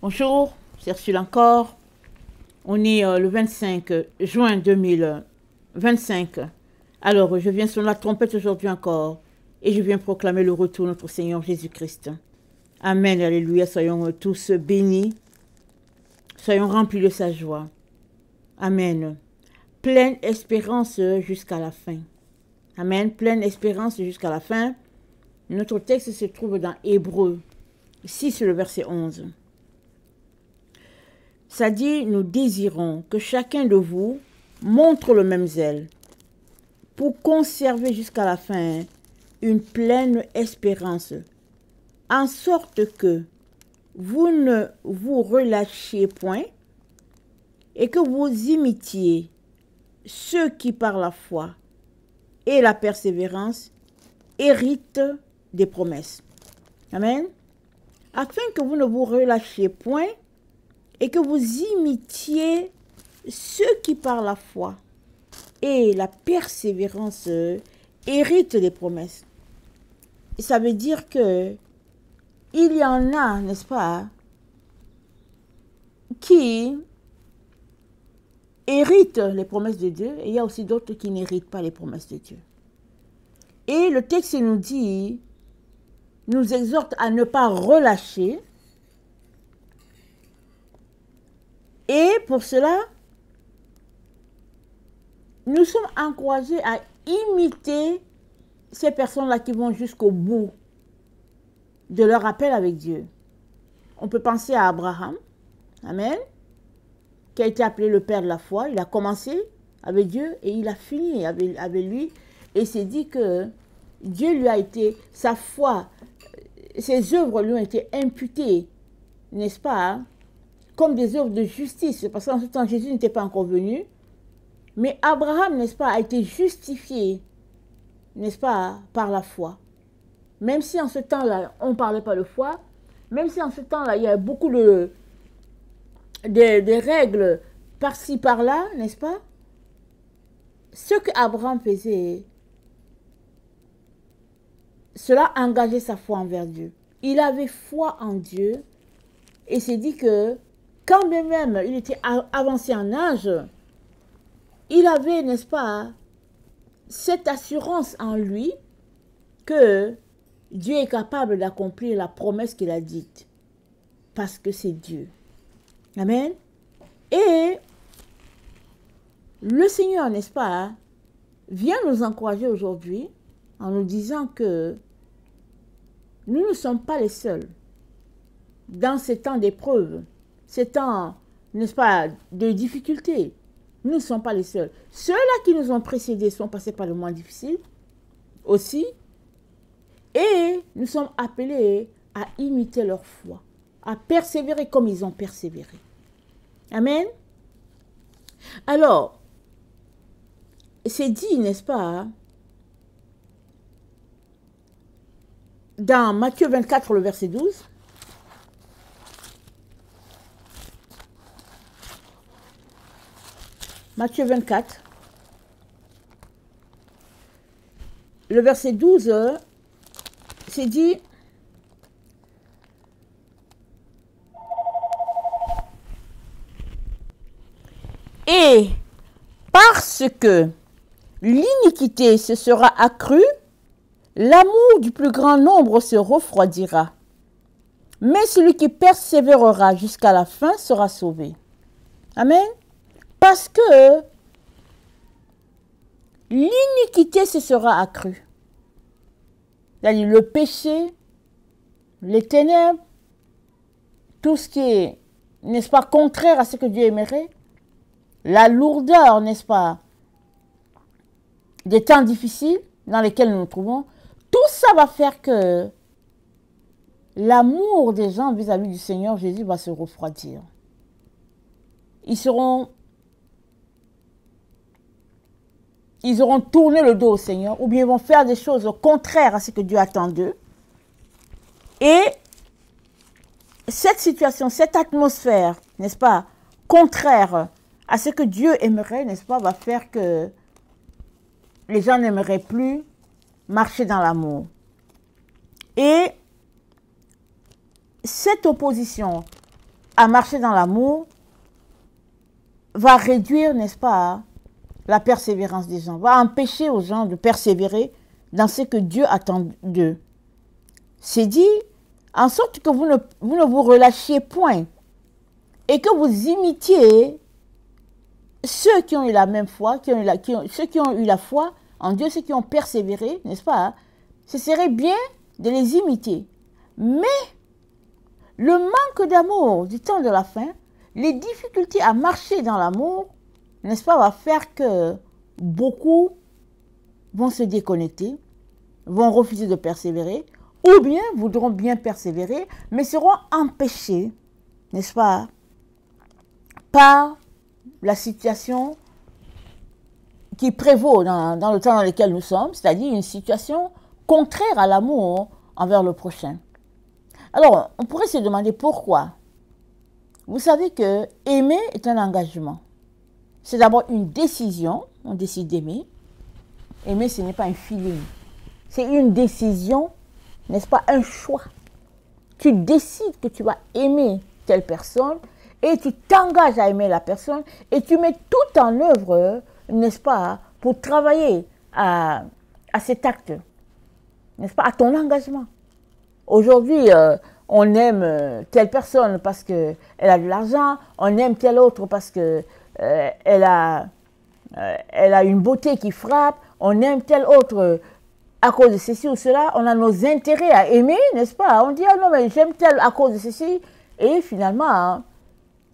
Bonjour, c'est Ursule encore. On est le 25 juin 2025. Alors, je viens sur la trompette aujourd'hui encore et je viens proclamer le retour de notre Seigneur Jésus-Christ. Amen, alléluia, soyons tous bénis, soyons remplis de sa joie. Amen. Pleine espérance jusqu'à la fin. Amen, pleine espérance jusqu'à la fin. Notre texte se trouve dans Hébreux 6, le verset 11. Ça dit, nous désirons que chacun de vous montre le même zèle pour conserver jusqu'à la fin une pleine espérance, en sorte que vous ne vous relâchiez point et que vous imitiez ceux qui par la foi et la persévérance héritent des promesses. Amen. Afin que vous ne vous relâchiez point et que vous imitiez ceux qui par la foi et la persévérance héritent des promesses. Et ça veut dire que il y en a, n'est-ce pas, qui héritent les promesses de Dieu et il y a aussi d'autres qui n'héritent pas les promesses de Dieu. Et le texte nous exhorte à ne pas relâcher. Et pour cela, nous sommes encouragés à imiter ces personnes-là qui vont jusqu'au bout de leur appel avec Dieu. On peut penser à Abraham, amen, qui a été appelé le père de la foi. Il a commencé avec Dieu et il a fini avec lui. Et il s'est dit que Dieu lui a été, sa foi, ses œuvres lui ont été imputées, n'est-ce pas, hein, comme des œuvres de justice, parce qu'en ce temps, Jésus n'était pas encore venu. Mais Abraham, n'est-ce pas, a été justifié, n'est-ce pas, par la foi. Même si en ce temps-là, on ne parlait pas de foi, même si en ce temps-là, il y a beaucoup de règles par-ci, par-là, n'est-ce pas? Ce que Abraham faisait, cela engageait sa foi envers Dieu. Il avait foi en Dieu et s'est dit que quand même il était avancé en âge, il avait, n'est-ce pas, cette assurance en lui que Dieu est capable d'accomplir la promesse qu'il a dite. Parce que c'est Dieu. Amen. Et le Seigneur, n'est-ce pas, vient nous encourager aujourd'hui en nous disant que nous ne sommes pas les seuls dans ces temps d'épreuve, ces temps, n'est-ce pas, de difficultés. Nous ne sommes pas les seuls. Ceux-là qui nous ont précédés sont passés par le moins difficile aussi. Et nous sommes appelés à imiter leur foi, à persévérer comme ils ont persévéré. Amen. Alors, c'est dit, n'est-ce pas, dans Matthieu 24, le verset 12. Matthieu 24, le verset 12, c'est dit, et parce que l'iniquité se sera accrue, l'amour du plus grand nombre se refroidira. Mais celui qui persévérera jusqu'à la fin sera sauvé. Amen. Parce que l'iniquité se sera accrue. C'est-à-dire le péché, les ténèbres, tout ce qui est, n'est-ce pas, contraire à ce que Dieu aimerait, la lourdeur, n'est-ce pas, des temps difficiles dans lesquels nous nous trouvons, tout ça va faire que l'amour des gens vis-à-vis du Seigneur Jésus va se refroidir. Ils auront tourné le dos au Seigneur, ou bien ils vont faire des choses contraires à ce que Dieu attend d'eux. Et cette situation, cette atmosphère, n'est-ce pas, contraire à ce que Dieu aimerait, n'est-ce pas, va faire que les gens n'aimeraient plus marcher dans l'amour. Et cette opposition à marcher dans l'amour va réduire, n'est-ce pas, la persévérance des gens, va empêcher aux gens de persévérer dans ce que Dieu attend d'eux. C'est dit, en sorte que vous ne vous relâchiez point et que vous imitiez ceux qui ont eu la même foi, ceux qui ont eu la foi en Dieu, ceux qui ont persévéré, n'est-ce pas? Ce serait bien de les imiter. Mais le manque d'amour du temps de la fin, les difficultés à marcher dans l'amour, n'est-ce pas, va faire que beaucoup vont se déconnecter, vont refuser de persévérer, ou bien voudront bien persévérer, mais seront empêchés, n'est-ce pas, par la situation qui prévaut dans le temps dans lequel nous sommes, c'est-à-dire une situation contraire à l'amour envers le prochain. Alors, on pourrait se demander pourquoi. Vous savez que aimer est un engagement. C'est d'abord une décision, on décide d'aimer. Aimer, ce n'est pas un feeling. C'est une décision, n'est-ce pas, un choix. Tu décides que tu vas aimer telle personne et tu t'engages à aimer la personne et tu mets tout en œuvre, n'est-ce pas, pour travailler à cet acte, n'est-ce pas, à ton engagement. Aujourd'hui, on aime telle personne parce qu'elle a de l'argent, on aime telle autre parce qu'elle a une beauté qui frappe, on aime telle autre à cause de ceci ou cela, on a nos intérêts à aimer, n'est-ce pas? On dit, ah non, mais j'aime tel à cause de ceci, et finalement, hein,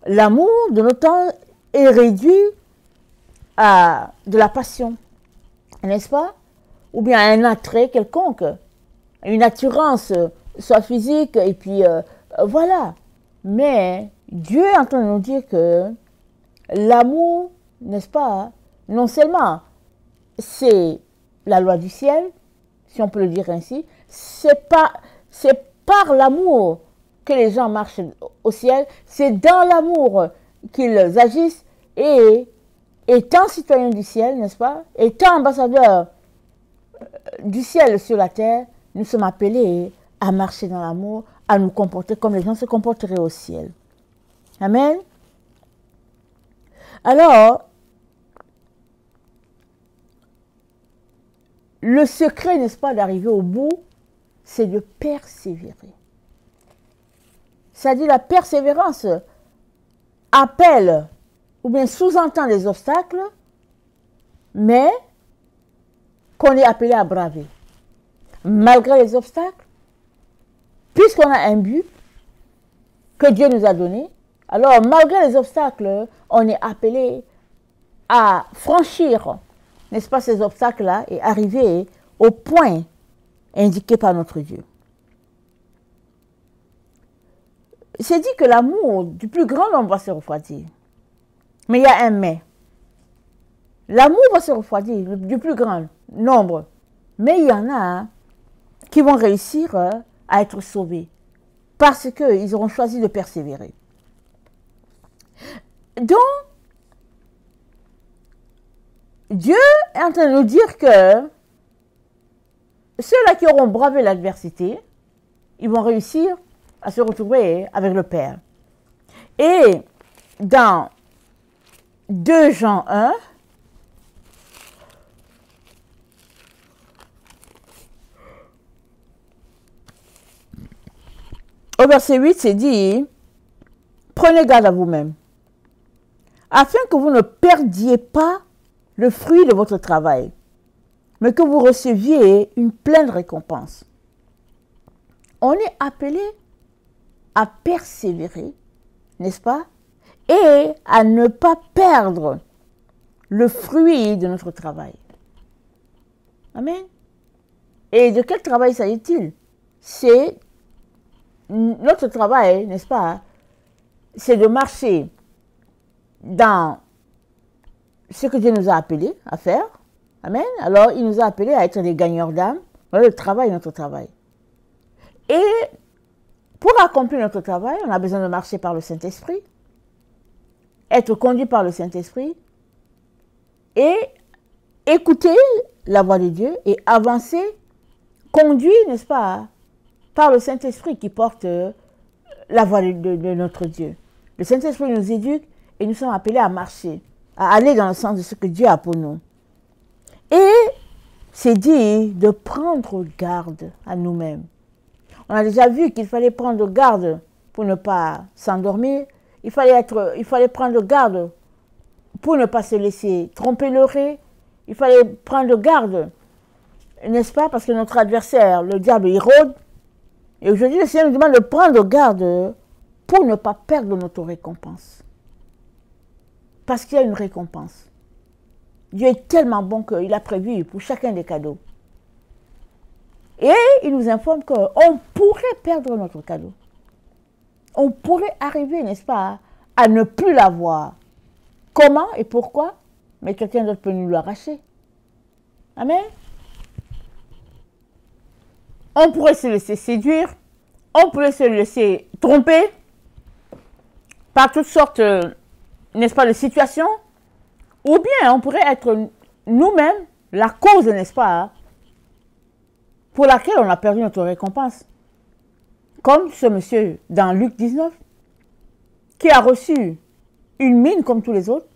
l'amour de notre temps est réduit à de la passion, n'est-ce pas? Ou bien à un attrait quelconque, une attirance, soit physique, et puis voilà. Mais Dieu est en train de nous dire que l'amour, n'est-ce pas, non seulement c'est la loi du ciel, si on peut le dire ainsi, c'est par l'amour que les gens marchent au ciel, c'est dans l'amour qu'ils agissent, et étant citoyens du ciel, n'est-ce pas, étant ambassadeurs du ciel sur la terre, nous sommes appelés à marcher dans l'amour, à nous comporter comme les gens se comporteraient au ciel. Amen. Alors, le secret, n'est-ce pas, d'arriver au bout, c'est de persévérer. C'est-à-dire la persévérance appelle ou bien sous-entend les obstacles, mais qu'on est appelé à braver. Malgré les obstacles, puisqu'on a un but que Dieu nous a donné, alors malgré les obstacles, on est appelé à franchir, n'est-ce pas, ces obstacles-là et arriver au point indiqué par notre Dieu. C'est dit que l'amour du plus grand nombre va se refroidir. Mais il y a un mais. L'amour va se refroidir du plus grand nombre. Mais il y en a qui vont réussir à être sauvés parce qu'ils auront choisi de persévérer. Donc, Dieu est en train de nous dire que ceux-là qui auront bravé l'adversité, ils vont réussir à se retrouver avec le Père. Et dans 2 Jean 1, au verset 8, c'est dit, « Prenez garde à vous-même, afin que vous ne perdiez pas le fruit de votre travail, mais que vous receviez une pleine récompense. » On est appelé à persévérer, n'est-ce pas? Et à ne pas perdre le fruit de notre travail. Amen. Et de quel travail s'agit-il? C'est notre travail, n'est-ce pas? C'est de marcher dans ce que Dieu nous a appelés à faire. Amen. Alors, il nous a appelés à être des gagneurs d'âme. Voilà le travail, notre travail. Et pour accomplir notre travail, on a besoin de marcher par le Saint-Esprit, être conduit par le Saint-Esprit et écouter la voix de Dieu et avancer, conduit, n'est-ce pas, par le Saint-Esprit qui porte la voix de notre Dieu. Le Saint-Esprit nous éduque et nous sommes appelés à marcher, à aller dans le sens de ce que Dieu a pour nous. Et c'est dit de prendre garde à nous-mêmes. On a déjà vu qu'il fallait prendre garde pour ne pas s'endormir. Il fallait prendre garde pour ne pas se laisser tromper l'oreille. Il fallait prendre garde, n'est-ce pas, parce que notre adversaire, le diable, il rôde. Et aujourd'hui, le Seigneur nous demande de prendre garde pour ne pas perdre notre récompense. Parce qu'il y a une récompense. Dieu est tellement bon qu'il a prévu pour chacun des cadeaux. Et il nous informe qu'on pourrait perdre notre cadeau. On pourrait arriver, n'est-ce pas, à ne plus l'avoir. Comment et pourquoi? Mais quelqu'un d'autre peut nous l'arracher. Amen. On pourrait se laisser séduire. On pourrait se laisser tromper par toutes sortes, n'est-ce pas, de situations. Ou bien on pourrait être nous-mêmes la cause, n'est-ce pas, pour laquelle on a perdu notre récompense. Comme ce monsieur dans Luc 19, qui a reçu une mine comme tous les autres,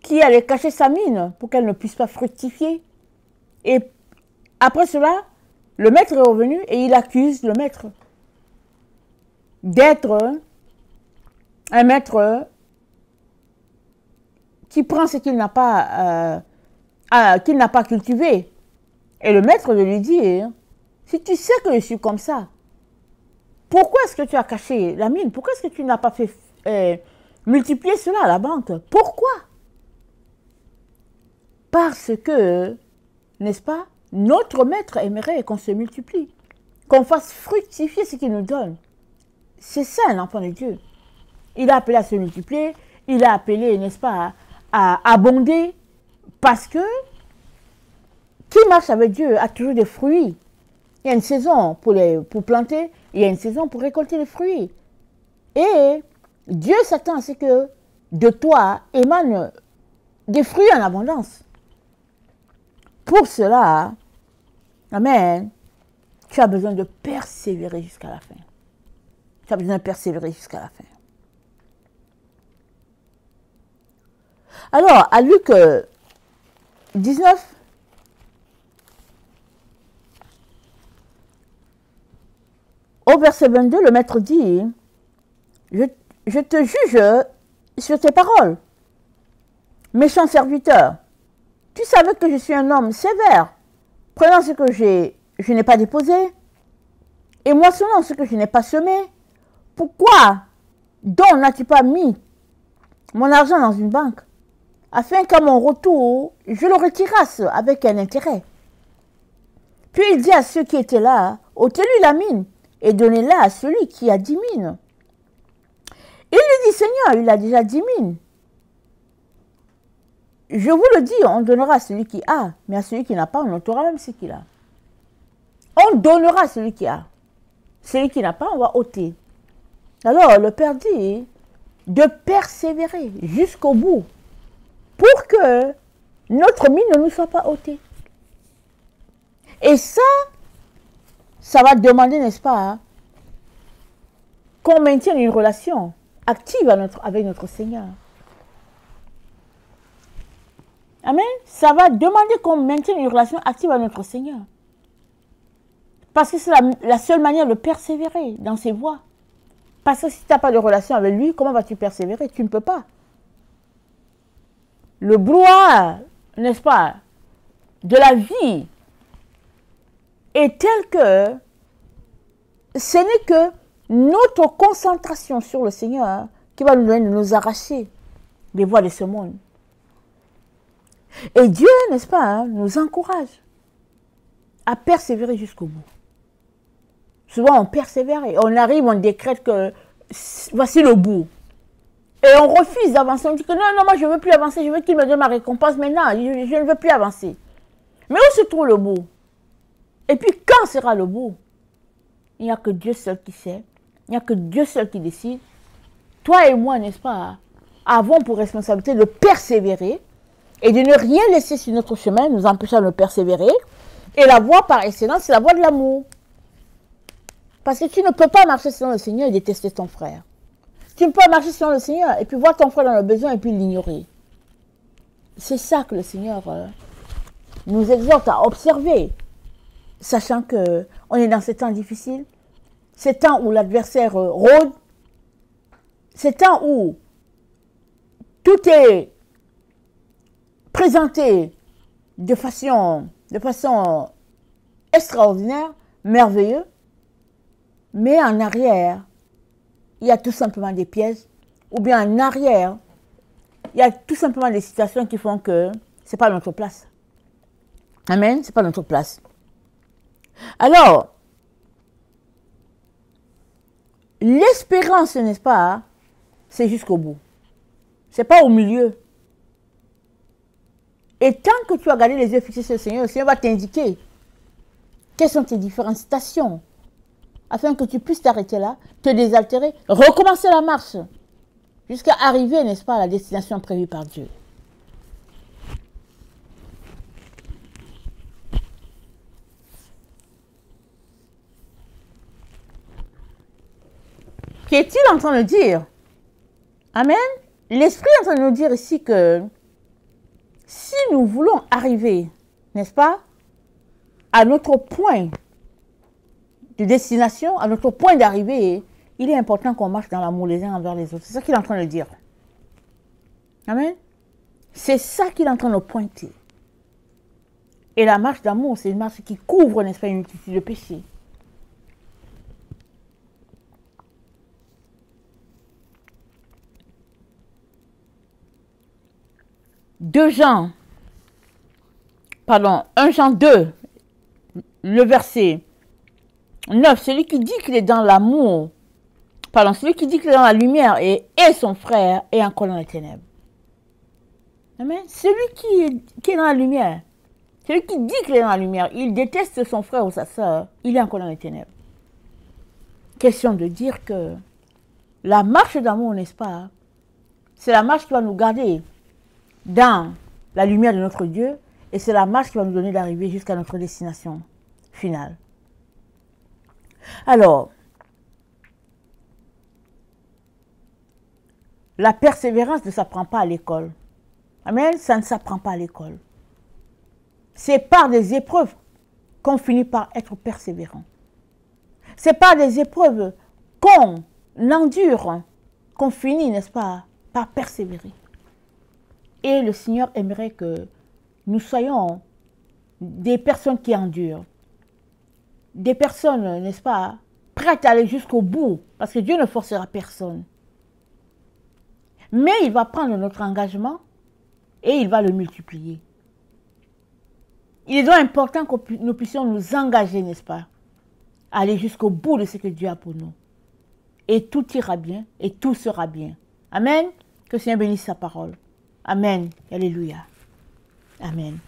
qui allait cacher sa mine pour qu'elle ne puisse pas fructifier. Et après cela, le maître est revenu et il accuse le maître d'être un maître qui prend ce qu'il n'a pas, cultivé. Et le maître de lui dire, si tu sais que je suis comme ça, pourquoi est-ce que tu as caché la mine? Pourquoi est-ce que tu n'as pas fait multiplier cela à la banque? Pourquoi? Parce que, n'est-ce pas, notre maître aimerait qu'on se multiplie, qu'on fasse fructifier ce qu'il nous donne. C'est ça un enfant de Dieu. Il a appelé à se multiplier, il a appelé, n'est-ce pas, à abonder, parce que qui marche avec Dieu a toujours des fruits. Il y a une saison pour planter, il y a une saison pour récolter les fruits. Et Dieu s'attend à ce que de toi émanent des fruits en abondance. Pour cela, amen, tu as besoin de persévérer jusqu'à la fin. Tu as besoin de persévérer jusqu'à la fin. Alors, à Luc 19, au verset 22, le maître dit, je te juge sur tes paroles, méchant serviteur. Tu savais que je suis un homme sévère, prenant ce que je n'ai pas déposé, et moissonnant ce que je n'ai pas semé. Pourquoi donc n'as-tu pas mis mon argent dans une banque, afin qu'à mon retour, je le retirasse avec un intérêt? Puis il dit à ceux qui étaient là, ôtez-lui la mine, et donnez-la à celui qui a 10 mines. Il lui dit, Seigneur, il a déjà 10 mines. Je vous le dis, on donnera à celui qui a, mais à celui qui n'a pas, on ôtera même ce qu'il a. On donnera à celui qui a. Celui qui n'a pas, on va ôter. Alors, le Père dit de persévérer jusqu'au bout pour que notre mine ne nous soit pas ôtée. Et ça va demander, n'est-ce pas, qu'on maintienne une relation active avec notre Seigneur. Amen. Ça va demander qu'on maintienne une relation active avec notre Seigneur. Parce que c'est la seule manière de persévérer dans ses voies. Parce que si tu n'as pas de relation avec lui, comment vas-tu persévérer? Tu ne peux pas. Le brouhaha, n'est-ce pas, de la vie est tel que ce n'est que notre concentration sur le Seigneur qui va nous donner de nous arracher des voies de ce monde. Et Dieu, n'est-ce pas, nous encourage à persévérer jusqu'au bout. Souvent, on persévère et on arrive, on décrète que voici le bout. Et on refuse d'avancer. On dit que non, moi je ne veux plus avancer, je veux qu'il me donne ma récompense maintenant, je ne veux plus avancer. Mais où se trouve le bout? Et puis quand sera le bout? Il n'y a que Dieu seul qui sait. Il n'y a que Dieu seul qui décide. Toi et moi, n'est-ce pas, avons pour responsabilité de persévérer et de ne rien laisser sur notre chemin, nous empêchant de persévérer. Et la voie par excellence, c'est la voie de l'amour. Parce que tu ne peux pas marcher selon le Seigneur et détester ton frère. Tu ne peux pas marcher sans le Seigneur et puis voir ton frère dans le besoin et puis l'ignorer. C'est ça que le Seigneur nous exhorte à observer, sachant qu'on est dans ces temps difficiles, ces temps où l'adversaire rôde, ces temps où tout est présenté de façon extraordinaire, merveilleux, mais en arrière, il y a tout simplement des pièges, ou bien en arrière, il y a tout simplement des situations qui font que ce n'est pas notre place. Amen, ce n'est pas notre place. Alors, l'espérance, n'est-ce pas, c'est jusqu'au bout. Ce n'est pas au milieu. Et tant que tu as gardé les yeux fixés sur le Seigneur va t'indiquer quelles sont tes différentes stations, afin que tu puisses t'arrêter là, te désaltérer, recommencer la marche, jusqu'à arriver, n'est-ce pas, à la destination prévue par Dieu. Qu'est-il en train de dire? Amen. L'Esprit est en train de nous dire ici que si nous voulons arriver, n'est-ce pas, à notre point de destination, à notre point d'arrivée, il est important qu'on marche dans l'amour les uns envers les autres. C'est ça qu'il est en train de dire. Amen. C'est ça qu'il est en train de pointer. Et la marche d'amour, c'est une marche qui couvre, n'est-ce pas, une multitude de péchés. Un Jean 2, le verset 9, celui qui dit qu'il est dans l'amour, celui qui dit qu'il est dans la lumière et est son frère est encore dans les ténèbres. Amen. Celui qui est dans la lumière, celui qui dit qu'il est dans la lumière, il déteste son frère ou sa soeur, il est encore dans les ténèbres. Question de dire que la marche d'amour, n'est-ce pas, c'est la marche qui va nous garder dans la lumière de notre Dieu, et c'est la marche qui va nous donner d'arriver jusqu'à notre destination finale. Alors, la persévérance ne s'apprend pas à l'école. Amen, ça ne s'apprend pas à l'école. C'est par des épreuves qu'on finit par être persévérant. C'est par des épreuves qu'on endure, qu'on finit, n'est-ce pas, par persévérer. Et le Seigneur aimerait que nous soyons des personnes qui endurent. Des personnes, n'est-ce pas, prêtes à aller jusqu'au bout. Parce que Dieu ne forcera personne. Mais il va prendre notre engagement et il va le multiplier. Il est donc important que nous puissions nous engager, n'est-ce pas, à aller jusqu'au bout de ce que Dieu a pour nous. Et tout ira bien et tout sera bien. Amen. Que le Seigneur bénisse sa parole. Amen. Alléluia. Amen.